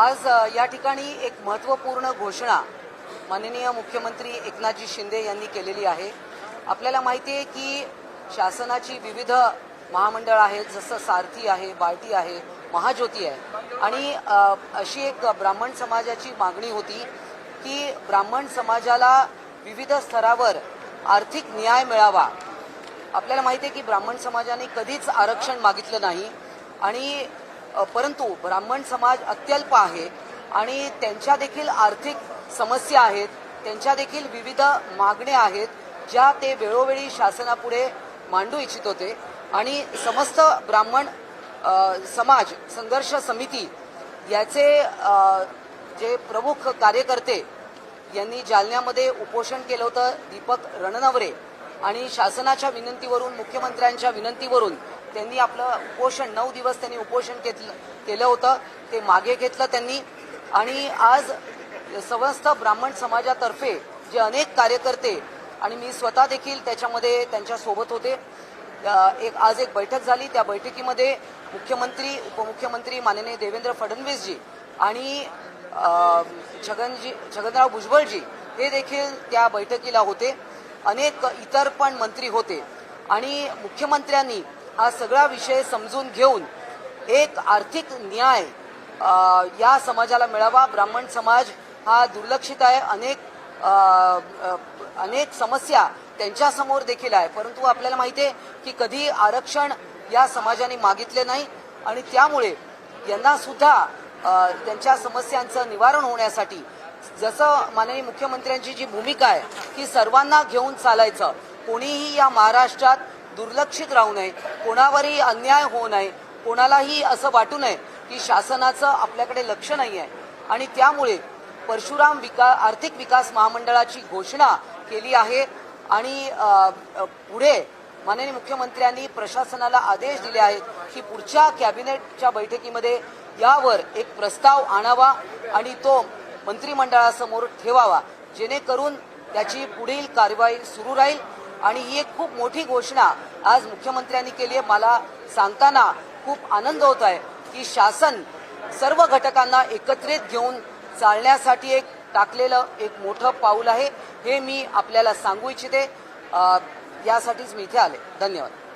आज या ठिकाणी एक महत्त्वपूर्ण घोषणा माननीय मुख्यमंत्री एकनाथजी शिंदे यांनी केलेली आहे। आपल्याला माहिती आहे की शासनाची विविध महामंडळ आहेत, जसं सारथी आहे, बार्टी आहे, महाज्योती आहे आणि अशी एक ब्राह्मण समाजाची मागणी होती की ब्राह्मण समाजाला विविध स्तरावर आर्थिक न्याय मिळावा। आपल्याला माहिती आहे की ब्राह्मण समाजाने कधीच आरक्षण मागितलं नाही आणि परंतु ब्राह्मण समाज अत्यल्प आहे आणि त्यांच्या देखील आर्थिक समस्या आहेत, त्यांच्या देखील विविध मागण्या आहेत ज्या ते वेळोवेळी शासनापुढे मांडू इच्छित होते आणि समस्त ब्राह्मण समाज संघर्ष समिती याचे जे प्रमुख कार्यकर्ते यांनी जालन्यामध्ये उपोषण केलं होतं, दीपक रणनवरे, आणि शासनाच्या विनंतीवरून, मुख्यमंत्र्यांच्या विनंतीवरून त्यांनी आपलं उपोषण 9 दिवस त्यांनी उपोषण केलं होतं, ते मागे घेतलं त्यांनी। आणि आज समस्त ब्राह्मण समाजातर्फे जे अनेक कार्यकर्ते आणि मी स्वतः देखील त्याच्यामध्ये त्यांच्या सोबत होते, आज एक बैठक झाली। त्या बैठकीमध्ये मुख्यमंत्री, उपमुख्यमंत्री माननीय देवेंद्र फडणवीसजी आणि छगनराव भुजबळजी हे देखील त्या बैठकीला होते। अनेक इतर पण मंत्री होते आणि मुख्यमंत्र्यांनी हा सगळा विषय समजून घेऊन एक आर्थिक न्याय या समाजाला मिळावा। ब्राह्मण समाज हा दुर्लक्षित आहे, अनेक समस्या त्यांच्यासमोर देखील आहे, परंतु आपल्याला माहिती आहे की कधी आरक्षण या समाजाने मागितले नाही आणि त्यामुळे यांना सुद्धा त्यांच्या समस्यांचं निवारण होण्यासाठी, जसं माननीय मुख्यमंत्र्यांची जी भूमिका आहे की सर्वांना घेऊन चालायचं, कोणीही या महाराष्ट्रात दुर्लक्षित राहू नये, कोणावरही अन्याय होऊ नये, कोणालाही असं वाटू नये की शासनाचं आपल्याकडे लक्ष नाही आहे, आणि त्यामुळे परशुराम आर्थिक विकास महामंडळाची घोषणा केली आहे आणि पुढे माननीय मुख्यमंत्र्यांनी प्रशासनाला आदेश दिले आहेत की पुढच्या कॅबिनेटच्या बैठकीमध्ये यावर एक प्रस्ताव आणावा आणि तो मंत्रिमंडळासमोर ठेवावा, जेणेकरून त्याची पुढील कारवाई सुरू राहील। आणि ही एक खूप मोठी घोषणा आज मुख्यमंत्र्यांनी केली आहे। मला सांगताना खूप आनंद होत आहे की शासन सर्व घटकांना एकत्रित घेऊन चालण्यासाठी एक टाकलेलं एक मोठं पाऊल आहे, हे मी आपल्याला सांगू इच्छिते। यासाठीच मी इथे आले। धन्यवाद।